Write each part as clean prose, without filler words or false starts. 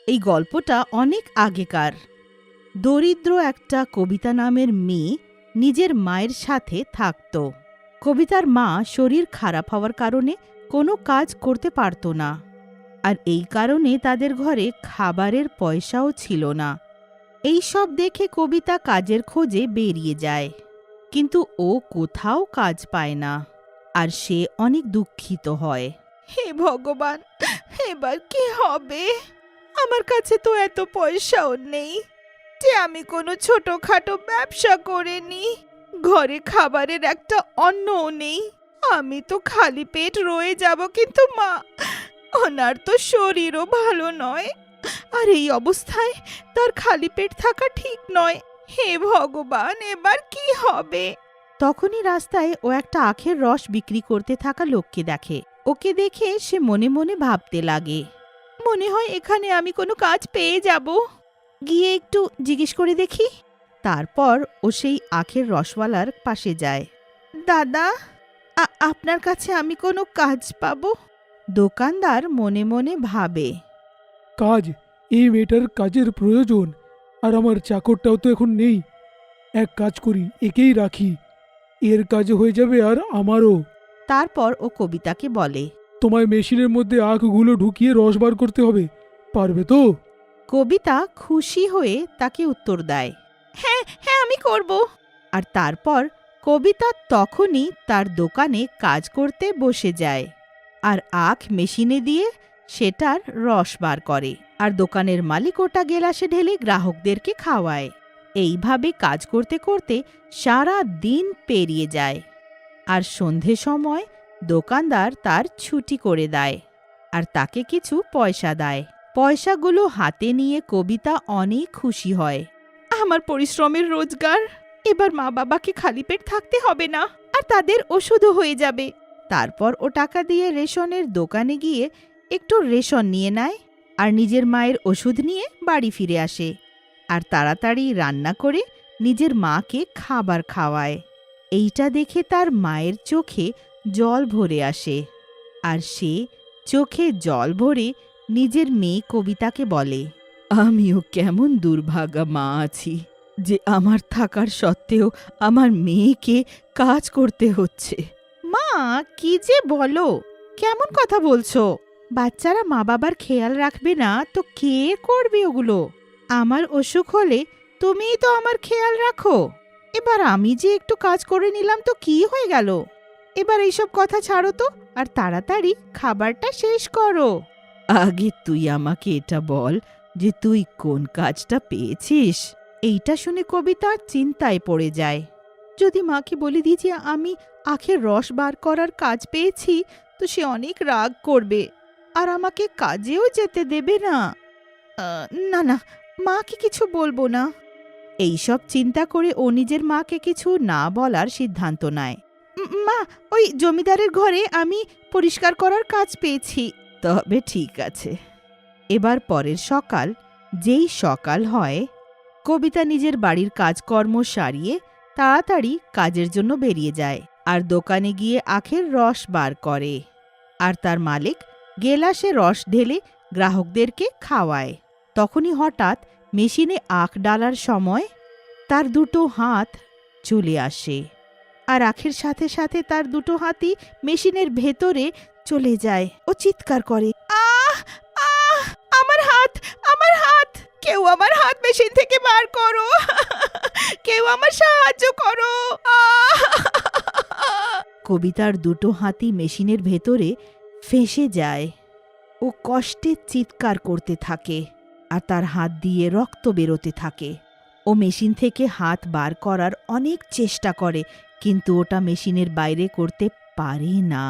এই গল্পটা অনেক আগেকার। দরিদ্র একটা কবিতা নামের মেয়ে নিজের মায়ের সাথে থাকত। কবিতার মা শরীর খারাপ হওয়ার কারণে কোনো কাজ করতে পারত না, আর এই কারণে তাদের ঘরে খাবারের পয়সাও ছিল না। এই সব দেখে কবিতা কাজের খোঁজে বেরিয়ে যায়, কিন্তু ও কোথাও কাজ পায় না, আর সে অনেক দুঃখিত হয়। হে ভগবান, এবার কি হবে? আমার কাছে তো এত পয়সাও নেই যে আমি কোনো ছোটখাটো ব্যবসা করে নিই। ঘরে খাবারের একটা অন্নও নেই। আমি তো খালি পেট রয়ে যাব, কিন্তু মা, ওনার তো শরীরও ভালো নয়, আর এই অবস্থায় তার খালি পেট থাকা ঠিক নয়। হে ভগবান, এবার কি হবে? তখনই রাস্তায় ও একটা আখের রস বিক্রি করতে থাকা লোককে দেখে। ওকে দেখে সে মনে মনে ভাবতে লাগে, মনে হয় এখানে আমি কোনো কাজ পেয়ে যাব। গিয়ে একটু জিজ্ঞেস করে দেখি। তারপর ও সেই আখের রসওয়ালার পাশে যায়। দাদা, আপনার কাছে আমি কোনো কাজ পাবো? দোকানদার মনে মনে ভাবে, কাজ? এই মেয়েটার কাজের প্রয়োজন, আর আমার চাকরটাও তো এখন নেই। এক কাজ করি, একেই রাখি, এর কাজ হয়ে যাবে আর আমারও। তারপর ও কবিতাকে বলে, তোমায় মেশিনের মধ্যে আখগুলো ঢুকিয়ে রস বার করতে হবে, পারবে তো? কবিতা খুশি হয়ে তাকে উত্তর দেয়, হ্যাঁ হ্যাঁ, আমি করব। আর তারপর কবিতা তখনই তার দোকানে কাজ করতে বসে যায়, আর আখ মেশিনে দিয়ে সেটার রস বার করে, আর দোকানের মালিক ওটা গেলাসে ঢেলে গ্রাহকদেরকে খাওয়ায়। এইভাবে কাজ করতে করতে সারা দিন পেরিয়ে যায়, আর সন্ধে সময় দোকানদার তার ছুটি করে দেয়, আর তাকে কিছু পয়সা দেয়। পয়সাগুলো হাতে নিয়ে কবিতা অনেক খুশি হয়। আমার পরিশ্রমের রোজগার, এবার মা বাবাকে খালি পেট থাকতে হবে না, আর তাদের ওষুধও হয়ে যাবে। তারপর ও টাকা দিয়ে রেশনের দোকানে গিয়ে একটু রেশন নিয়ে নেয়, আর নিজের মায়ের ওষুধ নিয়ে বাড়ি ফিরে আসে, আর তাড়াতাড়ি রান্না করে নিজের মাকে খাবার খাওয়ায়। এইটা দেখে তার মায়ের চোখে জল ভরে আসে, আর সে চোখে জল ভরে নিজের মেয়ে কবিতাকে বলে, আমিও কেমন দুর্ভাগা মা আছি যে আমার থাকার সত্ত্বেও আমার মেয়েকে কাজ করতে হচ্ছে। মা, কি যে বলো, কেমন কথা বলছো? বাচ্চারা মা বাবার খেয়াল রাখবে না তো কে করবে ওগুলো? আমার অসুখ হলে তুমিই তো আমার খেয়াল রাখো। এবার আমি যে একটু কাজ করে নিলাম তো কি হয়ে গেল? এবার এইসব কথা ছাড়ো তো, আর তাড়াতাড়ি খাবারটা শেষ করো। আগে তুই আমাকে এটা বল যে তুই কোন কাজটা পেয়েছিস। এইটা শুনে কবিতা চিন্তায় পড়ে যায়। যদি মাকে বলে দিই যে আমি আখের রস বার করার কাজ পেয়েছি, তো সে অনেক রাগ করবে, আর আমাকে কাজেও যেতে দেবে না। না না, মাকে কিছু বলবো না। এইসব চিন্তা করে ও নিজের মাকে কিছু না বলার সিদ্ধান্ত নেয়। মা, ওই জমিদারের ঘরে আমি পরিষ্কার করার কাজ পেয়েছি। তবে ঠিক আছে। এবার পরের সকাল, যেই সকাল হয়, কবিতা নিজের বাড়ির কাজকর্ম সারিয়ে তাড়াতাড়ি কাজের জন্য বেরিয়ে যায়, আর দোকানে গিয়ে আখের রস বার করে, আর তার মালিক গেলাসে রস ঢেলে গ্রাহকদেরকে খাওয়ায়। তখনই হঠাৎ মেশিনে আখ ডালার সময় তার দুটো হাত চলে আসে, আর আখের সাথে সাথে তার দুটো হাতই মেশিনের ভেতরে চলে যায়। ও চিৎকার করে, আহ আহ, আমার হাত, আমার হাত! কেউ আমার হাত মেশিন থেকে বার করো! কেউ আমার সাহায্য করো! কবিতার দুটো হাতই মেশিনের ভেতরে ফেঁসে যায়। ও কষ্টে চিৎকার করতে থাকে, আর তার হাত দিয়ে রক্ত বেরোতে থাকে। ও মেশিন থেকে হাত বার করার অনেক চেষ্টা করে, কিন্তু ওটা মেশিনের বাইরে করতে পারে না।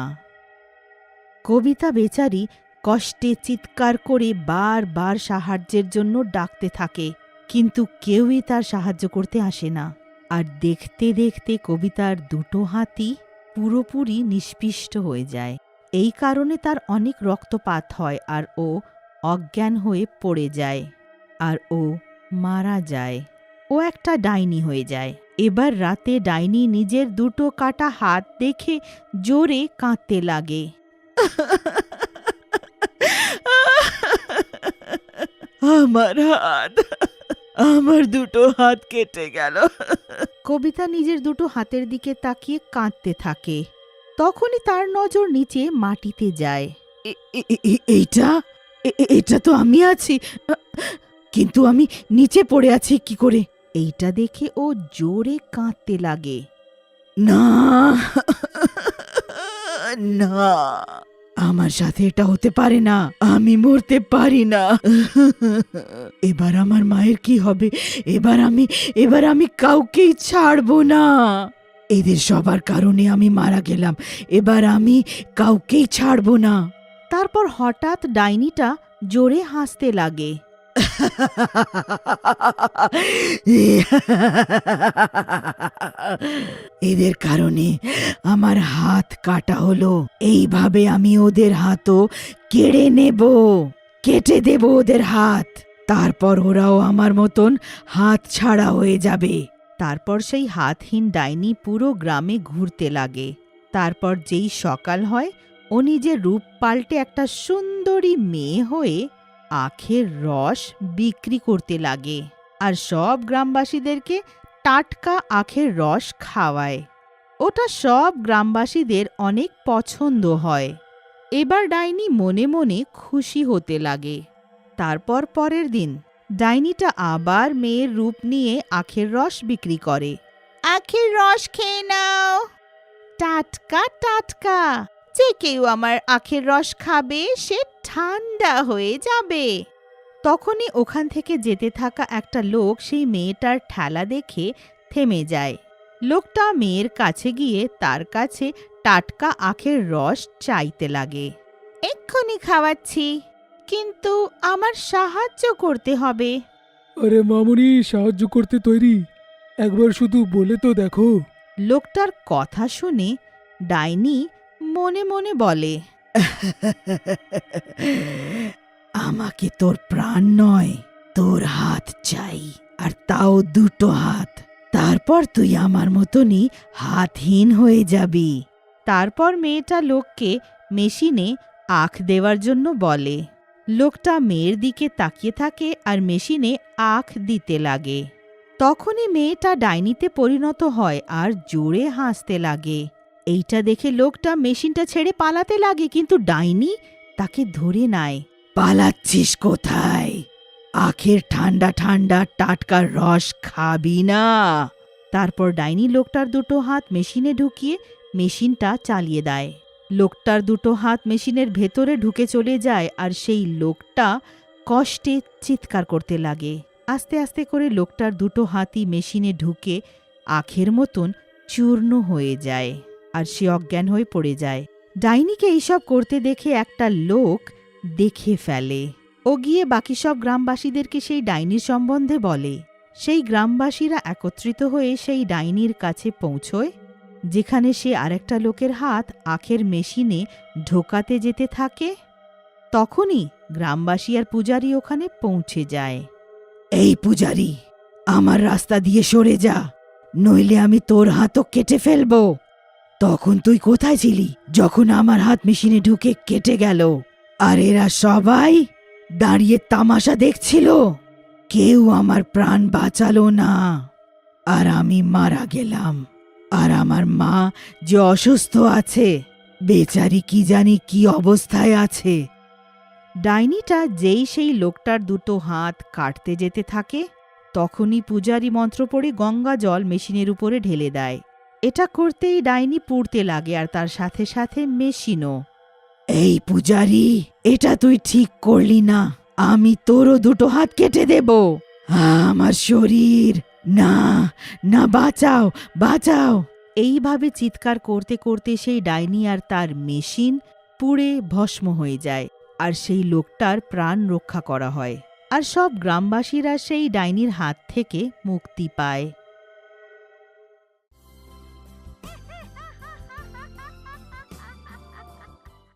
কবিতা বেচারি কষ্টে চিৎকার করে বারবার সাহায্যের জন্য ডাকতে থাকে, কিন্তু কেউই তার সাহায্য করতে আসে না। আর দেখতে দেখতে কবিতার দুটো হাতই পুরোপুরি নিষ্পিষ্ট হয়ে যায়। এই কারণে তার অনেক রক্তপাত হয়, আর ও অজ্ঞান হয়ে পড়ে যায়, আর ও মারা যায়। ও একটা ডাইনি হয়ে যায়। এবার রাতে ডাইনি নিজের দুটো কাটা হাত দেখে জোরে কাঁদতে লাগে। আমার হাত, আমার দুটো হাত কেটে গেল। কবিতা নিজের দুটো হাতের দিকে তাকিয়ে কাঁদতে থাকে। তখনই তার নজর নিচে মাটিতে যায়। এইটা এটা তো আমি আছি, কিন্তু আমি নিচে পড়ে আছি কি করে? এইটা দেখে ও জোরে কাঁদতে লাগে। না না, আমার সাথে এটা হতে পারে না, আমি মরতে পারি না। এবার আমার মায়ের কি হবে? এবার আমি কাউকেই ছাড়বো না। এদের সবার কারণে আমি মারা গেলাম, এবার আমি কাউকেই ছাড়বো না। তারপর হঠাৎ ডাইনিটা জোরে হাসতে লাগে। এদের কারণে আমার হাত কাটা হলো, এইভাবে আমি ওদের হাতও কেটে দেব ওদের হাত। তারপর ওরাও আমার মতন হাত ছাড়া হয়ে যাবে। তারপর সেই হাতহীন ডাইনি পুরো গ্রামে ঘুরতে লাগে। তারপর যেই সকাল হয়, ও নিজের রূপ পাল্টে একটা সুন্দরী মেয়ে হয়ে আখের রস বিক্রি করতে লাগে আর সব গ্রামবাসীদেরকে টাটকা আখের রস খাওয়ায়। ওটা সব গ্রামবাসীদের অনেক পছন্দ হয়। এবার ডাইনি মনে মনে খুশি হতে লাগে। তারপর পরের দিন ডাইনিটা আবার মেয়ের রূপ নিয়ে আখের রস বিক্রি করে। আখের রস খেয়ে নাও, টাটকা টাটকা, যে কেউ আমার আখের রস খাবে সে ঠান্ডা হয়ে যাবে। তখনই ওখান থেকে যেতে থাকা একটা লোক সেই মেয়েটার ঠেলা দেখে থেমে যায়। লোকটা মেয়ের কাছে গিয়ে তার কাছে টাটকা আখের রস চাইতে লাগে। এক্ষুনি খাওয়াচ্ছি, কিন্তু আমার সাহায্য করতে হবে। আরে মামুনি, সাহায্য করতে তৈরি, একবার শুধু বলে তো দেখো। লোকটার কথা শুনে ডাইনি মনে মনে বলে, আমাকে তোর প্রাণ নয়, তোর হাত চাই, আর তাও দুটো হাত। তারপর তুই আমার মতনই হাতহীন হয়ে যাবি। তারপর মেয়েটা লোককে মেশিনে আখ দেওয়ার জন্য বলে। লোকটা মেয়ের দিকে তাকিয়ে থাকে আর মেশিনে আখ দিতে লাগে। তখনই মেয়েটা ডাইনিতে পরিণত হয় আর জোরে হাসতে লাগে। এইটা দেখে লোকটা মেশিনটা ছেড়ে পালাতে লাগে, কিন্তু ডাইনি তাকে ধরে নেয়। পালাচ্ছিস কোথায়? আখের ঠান্ডা ঠান্ডা টাটকা রস খাবি না? তারপর ডাইনি লোকটার দুটো হাত মেশিনে ঢুকিয়ে মেশিনটা চালিয়ে দেয়। লোকটার দুটো হাত মেশিনের ভেতরে ঢুকে চলে যায় আর সেই লোকটা কষ্টে চিৎকার করতে লাগে। আস্তে আস্তে করে লোকটার দুটো হাতই মেশিনে ঢুকে আখের মতন চূর্ণ হয়ে যায় আর সে অজ্ঞান হয়ে পড়ে যায়। ডাইনিকে এইসব করতে দেখে একটা লোক দেখে ফেলে। ও গিয়ে বাকি সব গ্রামবাসীদেরকে সেই ডাইনির সম্বন্ধে বলে। সেই গ্রামবাসীরা একত্রিত হয়ে সেই ডাইনির কাছে পৌঁছয়, যেখানে সে আরেকটা লোকের হাত আখের মেশিনে ঢোকাতে যেতে থাকে। তখনই গ্রামবাসী আর পূজারী ওখানে পৌঁছে যায়। এই পূজারী, আমার রাস্তা দিয়ে সরে যা, নইলে আমি তোর হাতও কেটে ফেলবো। তখন তুই কোথায় ছিলি যখন আমার হাত মেশিনে ঢুকে কেটে গেল? আর এরা সবাই দাঁড়িয়ে তামাশা দেখছিল, কেউ আমার প্রাণ বাঁচালো না, আর আমি মারা গেলাম। আর আমার মা যে অসুস্থ আছে, বেচারি কি জানি কি অবস্থায় আছে। ডাইনিটা যেই সেই লোকটার দুটো হাত কাটতে যেতে থাকে, তখনই পূজারী মন্ত্র পড়ে গঙ্গা জল মেশিনের উপরে ঢেলে দেয়। এটা করতেই ডাইনি পুড়তে লাগে আর তার সাথে সাথে মেশিনও। এই পূজারী, এটা তুই ঠিক করলি না, আমি তোরও দুটো হাত কেটে দেব। আমার শরীর, না না, বাঁচাও বাঁচাও। এইভাবে চিৎকার করতে করতে সেই ডাইনি আর তার মেশিন পুড়ে ভস্ম হয়ে যায় আর সেই লোকটার প্রাণ রক্ষা করা হয় আর সব গ্রামবাসীরা সেই ডাইনির হাত থেকে মুক্তি পায়।